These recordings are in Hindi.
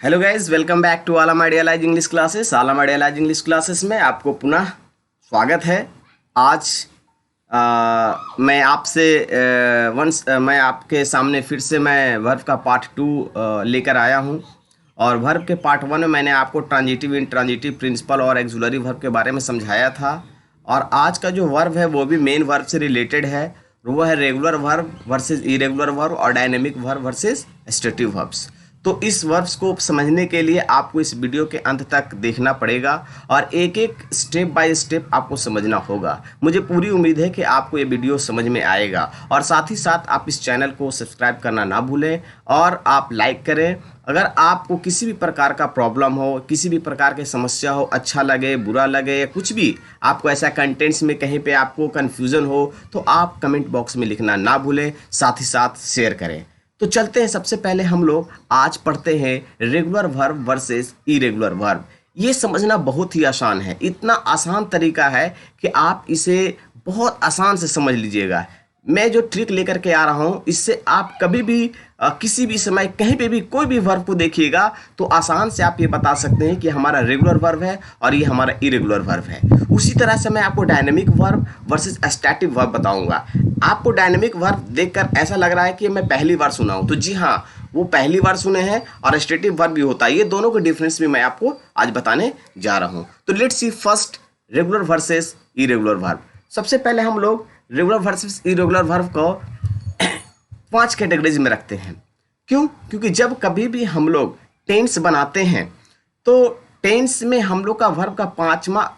Hello guys, welcome back to Alam idealise English classes. Alam idealise English classes में आपको पुनः स्वागत है। आज मैं आपसे मैं आपके सामने फिर से मैं वर्ब का पार्ट 2 लेकर आया हूं। और वर्ब के पार्ट 1 में मैंने आपको ट्रांजिटिव, इंट्रांजिटिव, प्रिंसिपल और एक्सुलरी वर्ब के बारे में समझाया था। और आज का जो वर्ब है वो भी मेन वर्ब से रिलेटेड है। वो है regular verb versus irregular verb और dynamic verb versus stative verbs. तो इस वर्ब्स को समझने के लिए आपको इस वीडियो के अंत तक देखना पड़ेगा और एक एक स्टेप बाय स्टेप आपको समझना होगा। मुझे पूरी उम्मीद है कि आपको ये वीडियो समझ में आएगा और साथ ही साथ आप इस चैनल को सब्सक्राइब करना ना भूलें और आप लाइक करें। अगर आपको किसी भी प्रकार का प्रॉब्लम हो, किसी भी प्रकार की समस्या हो, अच्छा लगे, बुरा लगे या कुछ भी आपको ऐसा कंटेंट्स में कहीं पे आपको कन्फ्यूज़न हो, तो आप कमेंट बॉक्स में लिखना ना भूलें, साथ ही साथ शेयर करें। तो चलते हैं, सबसे पहले हम लोग आज पढ़ते हैं regular verb versus irregular verb. ये समझना बहुत ही आसान है, इतना आसान तरीका है कि आप इसे बहुत आसान से समझ लीजिएगा। मैं जो ट्रिक लेकर के आ रहा हूँ, इससे आप कभी भी किसी भी समय कहीं पे भी कोई भी वर्ब को देखिएगा तो आसान से आप ये बता सकते हैं कि हमारा रेगुलर वर्ब है और ये हमारा इरेगुलर वर्ब है। उसी तरह से मैं आपको dynamic verb versus static verb बताऊंगा। आपको डायनेमिक वर्ब देखकर ऐसा लग रहा है कि मैं पहली बार सुना हूं, तो जी हाँ, वो पहली बार सुने हैं। और स्टैटिक वर्ब भी होता है। ये दोनों के डिफरेंस भी मैं आपको आज बताने जा रहा हूं। तो let's see first regular versus irregular verb. सबसे पहले हम लोग रेगुलर वर्सेस इरेगुलर वर्ब को 5 कैटेगरीज में रखते हैं। क्यों? क्योंकि जब कभी भी हम लोग टेंस बनाते हैं तो टेंस में हम लोग का वर्ब का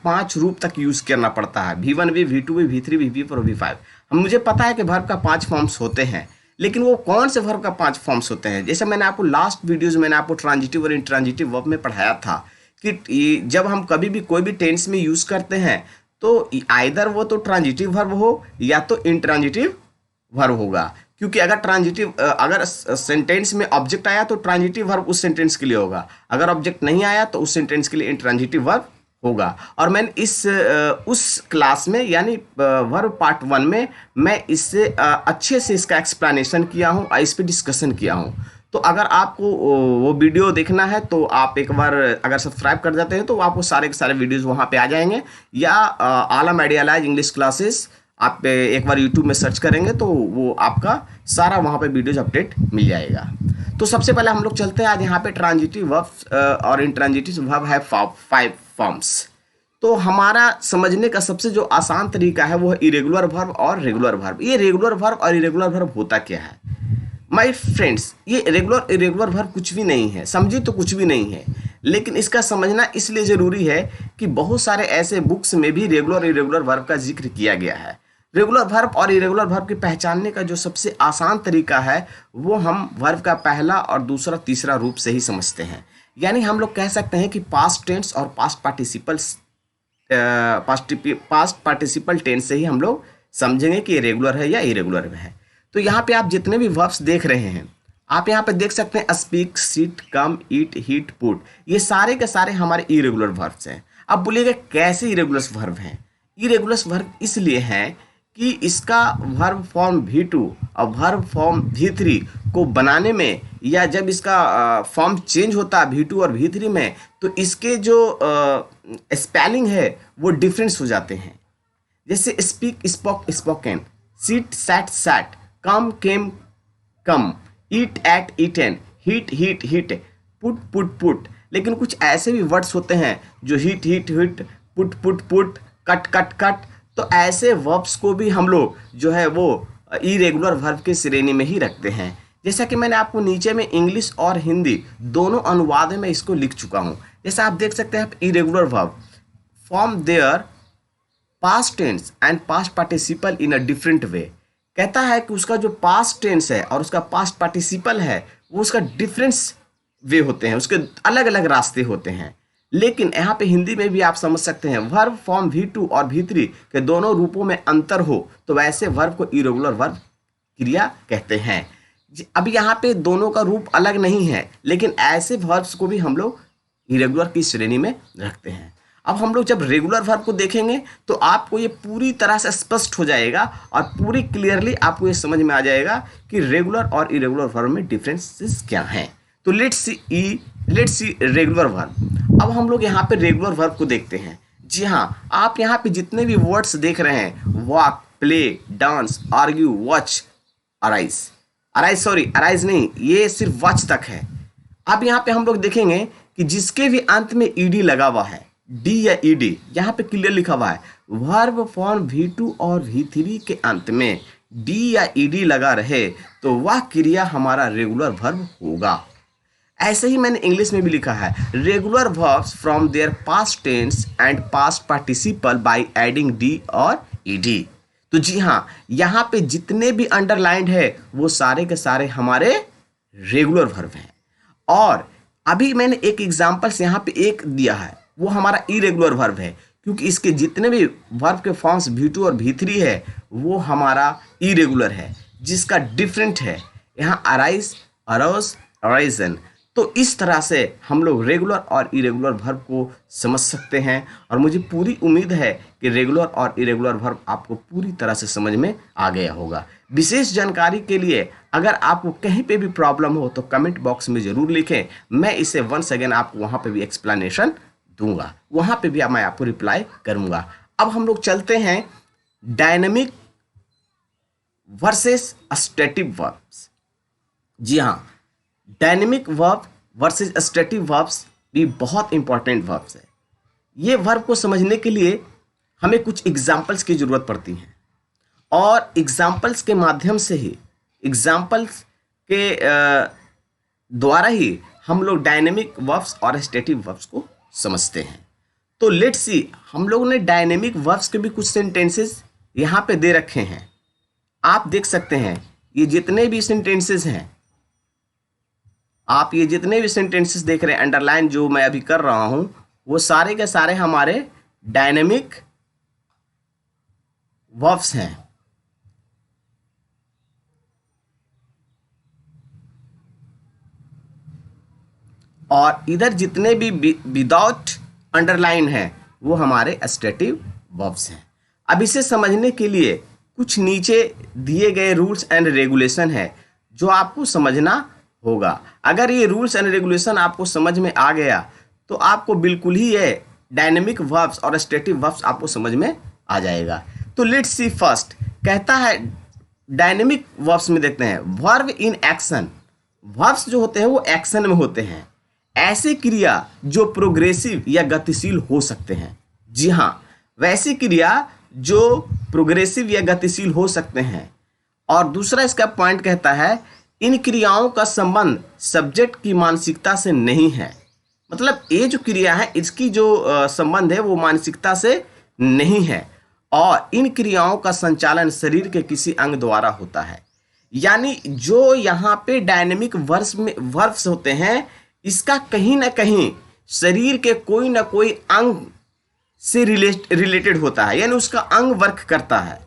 5 रूप तक यूज करना पड़ता है। V1 भी, V2 भी, V3 भी, V4 और V5। मुझे पता है कि वर्ब का 5 फॉर्म्स होते हैं, लेकिन वो कौन से वर्ब का 5 फॉर्म्स होते हैं? जैसे मैंने आपको लास्ट वीडियोज मैंने आपको ट्रांजिटिव और इंट्रांजिटिव वर्ब में पढ़ाया था कि जब हम कभी भी कोई भी टेंस में यूज करते हैं तो आइदर वो तो ट्रांजिटिव वर्ब हो या तो इंट्रांजिटिव वर्ब होगा। क्योंकि अगर सेंटेंस में ऑब्जेक्ट आया तो ट्रांजिटिव वर्ब उस सेंटेंस के लिए होगा, अगर ऑब्जेक्ट नहीं आया तो उस सेंटेंस के लिए इंट्रांजिटिव वर्ब होगा। और मैंने उस क्लास में यानी वर्ब पार्ट 1 में मैं इससे अच्छे से इसका एक्सप्लेनेशन किया हूँ और इस पर डिस्कशन किया हूँ। तो अगर आपको वो वीडियो देखना है तो आप एक बार अगर सब्सक्राइब कर जाते हैं तो आपको सारे के सारे वीडियोज़ वहाँ पे आ जाएंगे, या आलम आइडियालाइज इंग्लिश क्लासेस आप एक बार यूट्यूब में सर्च करेंगे तो वो आपका सारा वहाँ पे वीडियोज अपडेट मिल जाएगा। तो सबसे पहले हम लोग चलते हैं। आज यहाँ पे ट्रांजिटिव वर्ब और इंट्रांजिटिव वर्ब है 5 फॉर्म्स। तो हमारा समझने का सबसे जो आसान तरीका है वो है इरेगुलर वर्ब और रेगुलर वर्ब। ये रेगुलर वर्ब और इरेगुलर वर्ब होता क्या है माय फ्रेंड्स? ये रेगुलर इरेगुलर वर्ब कुछ भी नहीं है, समझिए तो कुछ भी नहीं है, लेकिन इसका समझना इसलिए ज़रूरी है कि बहुत सारे ऐसे बुक्स में भी रेगुलर इरेगुलर वर्ब का जिक्र किया गया है। रेगुलर वर्ब और इरेगुलर वर्ब के पहचानने का जो सबसे आसान तरीका है वो हम वर्ब का पहला और दूसरा तीसरा रूप से ही समझते हैं। यानी हम लोग कह सकते हैं कि पास्ट टेंस और पास्ट पार्टिसिपल टेंस से ही हम लोग समझेंगे कि ये रेगुलर है या इरेगुलर है। तो यहाँ पे आप जितने भी वर्ब्स देख रहे हैं, आप यहाँ पे देख सकते हैं स्पीक, सिट, कम, ईट, हीट, पुट, ये सारे के सारे हमारे इरेगुलर वर्ब्स हैं। अब बोलिएगा कैसे इरेगुलर वर्ब हैं? इरेगुलर वर्ब इसलिए हैं कि इसका वर्ब फॉर्म V2 और वर्ब फॉर्म V3 को बनाने में, या जब इसका फॉर्म चेंज होता है V2 और V3 में, तो इसके जो स्पेलिंग है वो डिफरेंस हो जाते हैं। जैसे speak, spoke, spoken, sit, sat, sat, come, came, come, eat, ate, eaten, hit, hit, hit, put, put, put. लेकिन कुछ ऐसे भी वर्ड्स होते हैं जो hit, hit, hit, put, put, put, cut, cut, cut. तो ऐसे वर्ब्स को भी हम लोग जो है वो इरेगुलर वर्ब के श्रेणी में ही रखते हैं। जैसा कि मैंने आपको नीचे में इंग्लिश और हिंदी दोनों अनुवाद में इसको लिख चुका हूँ। जैसा आप देख सकते हैं, irregular verb form their past tense and past participle in a different way. कहता है कि उसका जो पास्ट टेंस है और उसका पास्ट पार्टिसिपल है वो उसका डिफरेंस वे होते हैं, उसके अलग अलग रास्ते होते हैं। लेकिन यहाँ पे हिंदी में भी आप समझ सकते हैं, वर्ब फॉर्म V2 और V3 के दोनों रूपों में अंतर हो तो वैसे वर्ब को इरेगुलर वर्ब क्रिया कहते हैं। अब यहाँ पे दोनों का रूप अलग नहीं है, लेकिन ऐसे वर्ब्स को भी हम लोग इरेगुलर की श्रेणी में रखते हैं। अब हम लोग जब रेगुलर वर्ब को देखेंगे तो आपको ये पूरी तरह से स्पष्ट हो जाएगा और पूरी क्लियरली आपको ये समझ में आ जाएगा कि रेगुलर और इरेगुलर वर्ब में डिफरेंसेस क्या हैं। तो let's see let's see regular verb. अब हम लोग यहाँ पे रेगुलर वर्ब को देखते हैं। जी हाँ, आप यहाँ पे जितने भी वर्ड्स देख रहे हैं, walk, play, dance, argue, watch, arise नहीं, ये सिर्फ वॉच तक है। अब यहाँ पे हम लोग देखेंगे कि जिसके भी अंत में ईडी लगा हुआ है, डी या ईडी, यहाँ पे क्लियर लिखा हुआ है वर्ब फॉर्म V2 और V3 के अंत में डी या ईडी लगा रहे तो वह क्रिया हमारा रेगुलर वर्ब होगा। ऐसे ही मैंने इंग्लिश में भी लिखा है regular verbs from their past tense and past participle by adding D और ईडी। तो जी हाँ, यहाँ पे जितने भी अंडरलाइंड है वो सारे के सारे हमारे रेगुलर वर्ब हैं। और अभी मैंने एक एग्जांपल्स यहाँ पे एक दिया है, वो हमारा इरेगुलर वर्ब है, क्योंकि इसके जितने भी वर्ब के फॉर्म्स V2 और V3 है वो हमारा इरेगुलर है, जिसका डिफरेंट है यहाँ अराइज, अरोज, अराइजन। तो इस तरह से हम लोग रेगुलर और इरेगुलर वर्ब को समझ सकते हैं, और मुझे पूरी उम्मीद है कि रेगुलर और इरेगुलर वर्ब आपको पूरी तरह से समझ में आ गया होगा। विशेष जानकारी के लिए अगर आपको कहीं पे भी प्रॉब्लम हो तो कमेंट बॉक्स में ज़रूर लिखें, मैं इसे वंस अगेन आपको वहाँ पे भी एक्सप्लेनेशन दूंगा, वहाँ पे भी मैं आपको रिप्लाई करूँगा। अब हम लोग चलते हैं डायनेमिक वर्सेस स्टैटिक वर्ब्स। जी हाँ, dynamic verb versus static verbs भी बहुत इंपॉर्टेंट वर्ब्स है। ये वर्ब को समझने के लिए हमें कुछ एग्जाम्पल्स की ज़रूरत पड़ती है, और एग्जाम्पल्स के माध्यम से ही, एग्जाम्पल्स के द्वारा ही हम लोग डायनेमिक वर्ब्स और स्टैटिक वर्ब्स को समझते हैं। तो लेट्स सी, हम लोगों ने डायनेमिक वर्ब्स के भी कुछ सेंटेंसेस यहाँ पे दे रखे हैं। आप देख सकते हैं ये जितने भी सेंटेंसेस हैं, आप ये जितने भी सेंटेंसेस देख रहे हैं अंडरलाइन जो मैं अभी कर रहा हूं, वो सारे के सारे हमारे डायनेमिक वर्ब्स हैं। और इधर जितने भी विदाउट अंडरलाइन हैं वो हमारे स्टैटिक वर्ब्स हैं। अब इसे समझने के लिए कुछ नीचे दिए गए रूल्स एंड रेगुलेशन है जो आपको समझना होगा। अगर ये रूल्स एंड रेगुलेशन आपको समझ में आ गया तो आपको बिल्कुल ही ये डायनेमिक वर्ब्स और स्टैटिक वर्ब्स आपको समझ में आ जाएगा। तो लेट्स सी, फर्स्ट कहता है डायनेमिक वर्ब्स में देखते हैं वर्ब इन एक्शन। वर्ब्स जो होते हैं वो एक्शन में होते हैं, ऐसे क्रिया जो प्रोग्रेसिव या गतिशील हो सकते हैं। जी हाँ, वैसी क्रिया जो प्रोग्रेसिव या गतिशील हो सकते हैं। और दूसरा इसका पॉइंट कहता है इन क्रियाओं का संबंध सब्जेक्ट की मानसिकता से नहीं है। मतलब ये जो क्रिया है इसकी जो संबंध है वो मानसिकता से नहीं है, और इन क्रियाओं का संचालन शरीर के किसी अंग द्वारा होता है। यानी जो यहाँ पे डायनेमिक वर्ब्स होते हैं, इसका कहीं ना कहीं शरीर के कोई ना कोई अंग से रिलेटेड होता है, यानी उसका अंग वर्क करता है।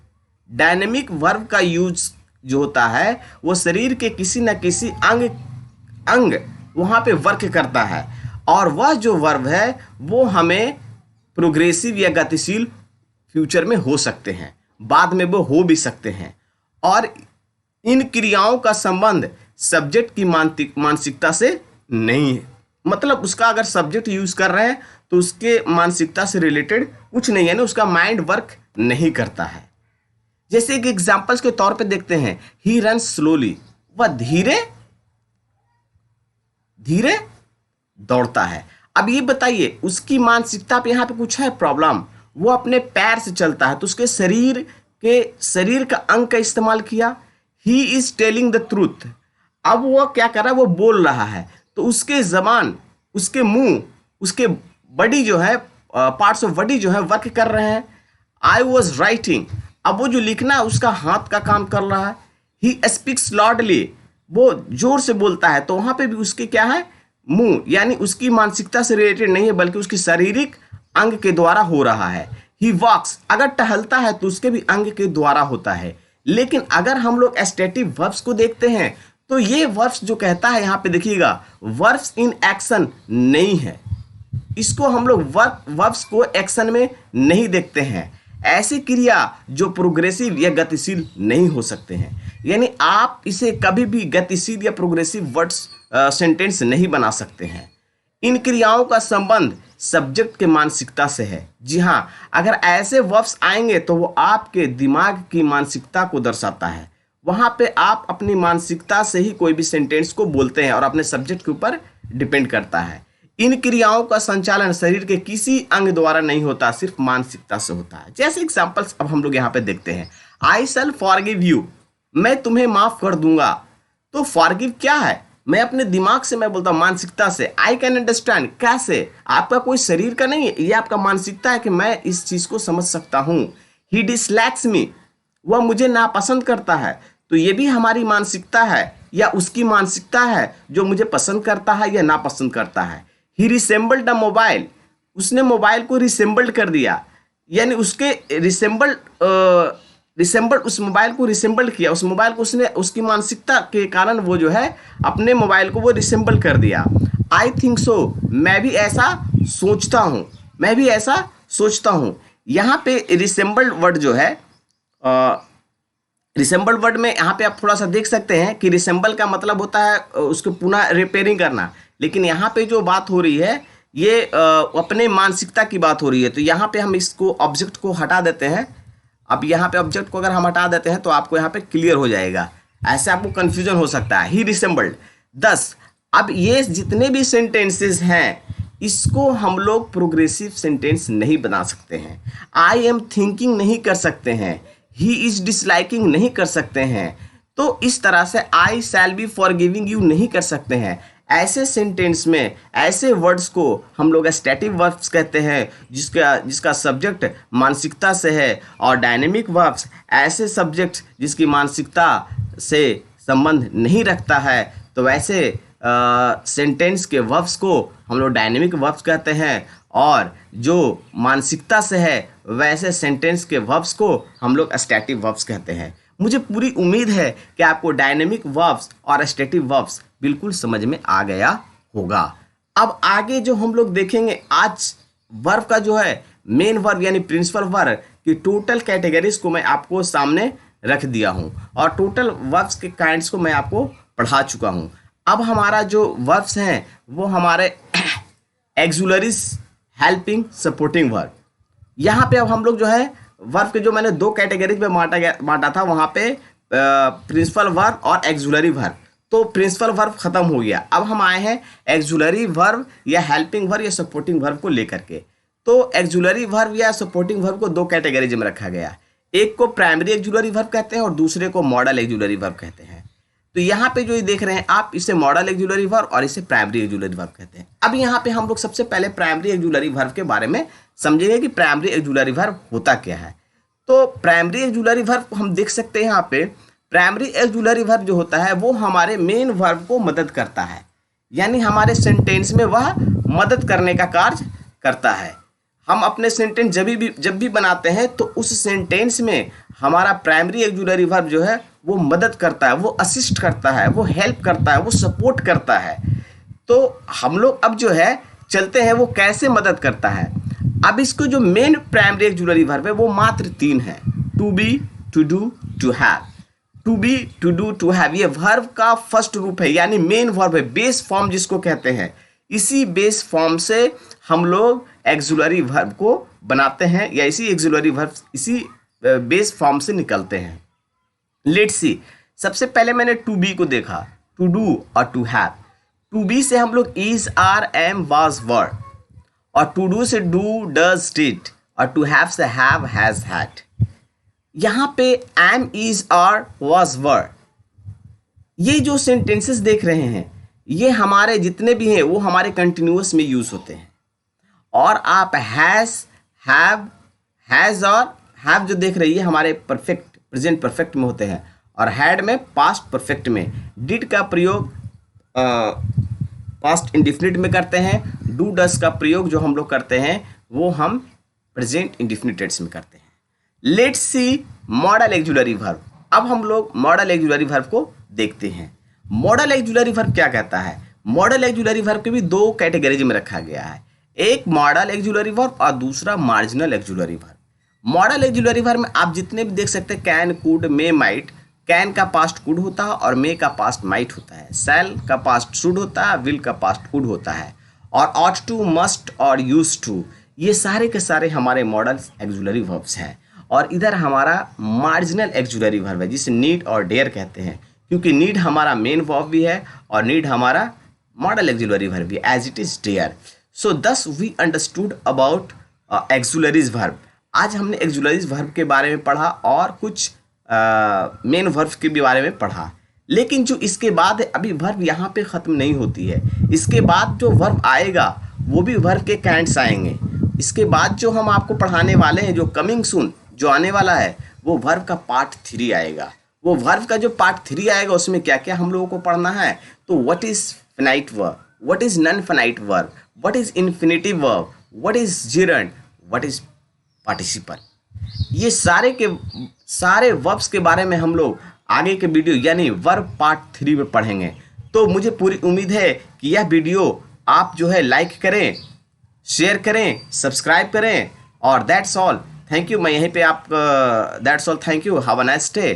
डायनेमिक वर्ब का यूज जो होता है वो शरीर के किसी न किसी अंग वहाँ पे वर्क करता है, और वह जो वर्ब है वो हमें प्रोग्रेसिव या गतिशील फ्यूचर में हो सकते हैं, बाद में वो हो भी सकते हैं। और इन क्रियाओं का संबंध सब्जेक्ट की मानसिकता से नहीं है। मतलब उसका अगर सब्जेक्ट यूज कर रहे हैं तो उसके मानसिकता से रिलेटेड कुछ नहीं है, ना उसका माइंड वर्क नहीं करता है। जैसे कि एग्जांपल्स के तौर पे देखते हैं, ही रन स्लोली, वह धीरे धीरे दौड़ता है। अब ये बताइए उसकी मानसिकता पे यहाँ पे कुछ है प्रॉब्लम, वो अपने पैर से चलता है तो उसके शरीर का अंग का इस्तेमाल किया। He is telling the truth, अब वो क्या कर रहा है, वो बोल रहा है तो उसके जबान, उसके मुंह, उसके बॉडी जो है, पार्ट्स ऑफ बॉडी जो है वर्क कर रहे हैं। आई वॉज राइटिंग, अब वो जो लिखना है उसका हाथ का काम कर रहा है। ही स्पीक्स लाउडली, वो जोर से बोलता है तो वहां पे भी उसके क्या है, मुंह, यानी उसकी मानसिकता से रिलेटेड नहीं है बल्कि उसकी शारीरिक अंग के द्वारा हो रहा है। ही वॉक्स, अगर टहलता है तो उसके भी अंग के द्वारा होता है। लेकिन अगर हम लोग स्टैटिक वर्ब्स को देखते हैं तो ये वर्ब्स जो कहता है यहाँ पे देखिएगा, वर्ब्स इन एक्शन नहीं है। इसको हम लोग वर्ब्स को एक्शन में नहीं देखते हैं। ऐसी क्रिया जो प्रोग्रेसिव या गतिशील नहीं हो सकते हैं, यानी आप इसे कभी भी गतिशील या प्रोग्रेसिव वर्ड्स सेंटेंस नहीं बना सकते हैं। इन क्रियाओं का संबंध सब्जेक्ट के मानसिकता से है। जी हाँ, अगर ऐसे वर्ब्स आएंगे तो वो आपके दिमाग की मानसिकता को दर्शाता है। वहाँ पे आप अपनी मानसिकता से ही कोई भी सेंटेंस को बोलते हैं और अपने सब्जेक्ट के ऊपर डिपेंड करता है। इन क्रियाओं का संचालन शरीर के किसी अंग द्वारा नहीं होता, सिर्फ मानसिकता से होता है। जैसे एग्जांपल्स अब हम लोग यहाँ पे देखते हैं। आई शैल फॉरगिव यू, मैं तुम्हें माफ कर दूंगा। तो फॉरगिव क्या है? मैं अपने दिमाग से मैं बोलता हूँ, मानसिकता से। आई कैन अंडरस्टैंड, कैसे? आपका कोई शरीर का नहीं है, ये आपका मानसिकता है कि मैं इस चीज को समझ सकता हूँ। ही डिसलाइक्स मी, वह मुझे नापसंद करता है। तो ये भी हमारी मानसिकता है या उसकी मानसिकता है जो मुझे पसंद करता है या नापसंद करता है। ही रिसेंबल्ड द मोबाइल, उसने मोबाइल को रिसेंबल्ड कर दिया, यानी उसके रिसेंबल उस मोबाइल को रिसेंबल किया, उस मोबाइल को उसने उसकी मानसिकता के कारण वो जो है अपने मोबाइल को वो रिसेंबल कर दिया। आई थिंक सो, मैं भी ऐसा सोचता हूँ, मैं भी ऐसा सोचता हूँ। यहाँ पे रिसेंबल्ड वर्ड जो है, रिसेंबल वर्ड में यहाँ पे आप थोड़ा सा देख सकते हैं कि रिसेंबल का मतलब होता है उसको पुनः रिपेयरिंग करना, लेकिन यहाँ पे जो बात हो रही है ये अपने मानसिकता की बात हो रही है। तो यहाँ पे हम इसको ऑब्जेक्ट को हटा देते हैं। अब यहाँ पे ऑब्जेक्ट को अगर हम हटा देते हैं तो आपको यहाँ पे क्लियर हो जाएगा, ऐसे आपको कंफ्यूजन हो सकता है। ही रिसेंबल्ड 10। अब ये जितने भी सेंटेंसेस हैं इसको हम लोग प्रोग्रेसिव सेंटेंस नहीं बना सकते हैं। आई एम थिंकिंग नहीं कर सकते हैं, ही इज डिसलाइकिंग नहीं कर सकते हैं। तो इस तरह से आई शैल बी फॉरगिविंग यू नहीं कर सकते हैं। ऐसे सेंटेंस में ऐसे वर्ड्स को हम लोग स्टैटिक वर्ब्स कहते हैं, जिसका सब्जेक्ट मानसिकता से है। और डायनेमिक वर्ब्स ऐसे सब्जेक्ट जिसकी मानसिकता से संबंध नहीं रखता है। तो वैसे सेंटेंस के वर्ब्स को हम लोग डायनेमिक वर्ब्स कहते हैं, और जो मानसिकता से है वैसे सेंटेंस के वर्ब्स को हम लोग स्टैटिक वर्ब्स कहते हैं। मुझे पूरी उम्मीद है कि आपको डायनेमिक वर्ब्स और स्टैटिक वर्ब्स बिल्कुल समझ में आ गया होगा। अब आगे जो हम लोग देखेंगे, आज वर्ब का जो है मेन वर्ब यानी प्रिंसिपल वर्ब की टोटल कैटेगरीज को मैं आपको सामने रख दिया हूं, और टोटल वर्ब्स के काइंड्स को मैं आपको पढ़ा चुका हूं। अब हमारा जो वर्ब्स हैं वो हमारे एक्सुलरीज, हेल्पिंग, सपोर्टिंग वर्ब। यहाँ पे अब हम लोग जो है वर्ब के जो मैंने दो कैटेगरीज में बांटा था, वहाँ पे प्रिंसिपल वर्ब और एक्सुलरी वर्ब। तो प्रिंसिपल वर्ब खत्म हो गया, अब हम आए हैं एक्सुलरी वर्ब या हेल्पिंग वर्ब या सपोर्टिंग वर्ब को लेकर के। तो एक्सुलरी वर्ब या सपोर्टिंग वर्ब को दो कैटेगरीज में रखा गया, एक को प्राइमरी एक्सुलरी वर्ब कहते हैं और दूसरे को मॉडल एक्सुलरी वर्ब कहते हैं। तो यहाँ पे जो ये देख रहे हैं आप, इसे मॉडल एक्सुलरी वर्ब और इसे प्राइमरी एक्सुलरी वर्ब कहते हैं। अब यहाँ पे हम लोग सबसे पहले प्राइमरी एक्सुलरी वर्ब के बारे में समझेंगे कि प्राइमरी एक्सुलरी वर्ब होता क्या है। तो प्राइमरी एक्सुलरी वर्ब हम देख सकते हैं यहाँ पे, प्राइमरी एक्सुलरी वर्ब जो होता है वो हमारे मेन वर्ब को मदद करता है, यानी हमारे सेंटेंस में वह मदद करने का कार्य करता है। हम अपने सेंटेंस जब भी बनाते हैं तो उस सेंटेंस में हमारा प्राइमरी एक्सुलरी वर्ब जो है वो मदद करता है, वो असिस्ट करता है, वो हेल्प करता है, वो सपोर्ट करता है। तो हम लोग अब जो है चलते हैं वो कैसे मदद करता है। अब इसको जो मेन प्राइमरी एक्सुलरी वर्ब है वो मात्र 3 है, to be, to do, to have. To be, to do, to have ये वर्ब का फर्स्ट रूप है, यानी मेन वर्ब है, बेस फॉर्म जिसको कहते हैं। इसी बेस फॉर्म से हम लोग एक्सुलरी वर्ब को बनाते हैं, या इसी एक्सुलरी वर्ब इसी बेस फॉर्म से निकलते हैं। लेट्स सी, सबसे पहले मैंने टू बी को देखा, टू डू और टू हैव। टू बी से हम लोग इज, आर, एम, वाज, वर, और टू डू से डू, डज, डिड, और टू हैव से हैव, हैज, हैड। यहाँ पे एम, इज, आर, वाज, वर, ये जो सेंटेंसेस देख रहे हैं ये हमारे जितने भी हैं वो हमारे कंटिन्यूअस में यूज होते हैं। और आप हैज, हैव, हैज और हैव जो देख रही है हमारे परफेक्ट प्रेजेंट परफेक्ट में होते हैं, और हैड में पास्ट परफेक्ट में। डिड का प्रयोग पास्ट इंडिफिनिट में करते हैं। डू, डस का प्रयोग जो हम लोग करते हैं वो हम प्रेजेंट इंडिफिनिट टेंस में करते हैं। Let's see modal auxiliary verb. अब हम लोग मॉडल एक्सुलरी वर्ब को देखते हैं। मॉडल एक्सुलरी वर्ब क्या कहता है? मॉडल एक्सुलरी वर्ब के भी दो कैटेगरीज में रखा गया है, एक मॉडल एक्सुलरी वर्ब और दूसरा marginal auxiliary verb. Model auxiliary verb में आप जितने भी देख सकते हैं can, could, may, might. Can का पास्ट कुड होता है और मे का पास्ट माइट होता है। शैल का पास्ट शुड होता है, विल का पास्ट वुड होता है। और ऑट टू, मस्ट और यूज टू, ये सारे के सारे हमारे मॉडल्स एक्सुलरी वर्ब्स हैं। और इधर हमारा मार्जिनल एक्सुलरी वर्ब है जिसे नीड और डेयर कहते हैं, क्योंकि नीड हमारा मेन वर्ब भी है और नीड हमारा मॉडल एक्सुलरी वर्ब भी, एज इट इज डेयर। सो दस वी अंडरस्टूड अबाउट एक्सुलरीज वर्ब। आज हमने एक्सुलरीज वर्ब के बारे में पढ़ा और कुछ मेन वर्ब्स के भी बारे में पढ़ा। लेकिन जो इसके बाद है, अभी वर्ब यहाँ पे ख़त्म नहीं होती है। इसके बाद जो वर्ब आएगा वो भी वर्ब के काइंड्स आएंगे। इसके बाद जो हम आपको पढ़ाने वाले हैं, जो कमिंग सून जो आने वाला है, वो वर्ब का पार्ट 3 आएगा। वो वर्ब का जो पार्ट 3 आएगा उसमें क्या क्या हम लोगों को पढ़ना है, तो what is finite verb, what is non finite verb, what is infinitive verb, what is gerund, what is participle. ये सारे वर्ब्स के बारे में हम लोग आगे के वीडियो यानी वर्ब पार्ट 3 में पढ़ेंगे। तो मुझे पूरी उम्मीद है कि यह वीडियो आप जो है लाइक करें, शेयर करें, सब्सक्राइब करें और दैट्स ऑल। Thank you. मैं यहीं पे that's all, thank you, have a nice day.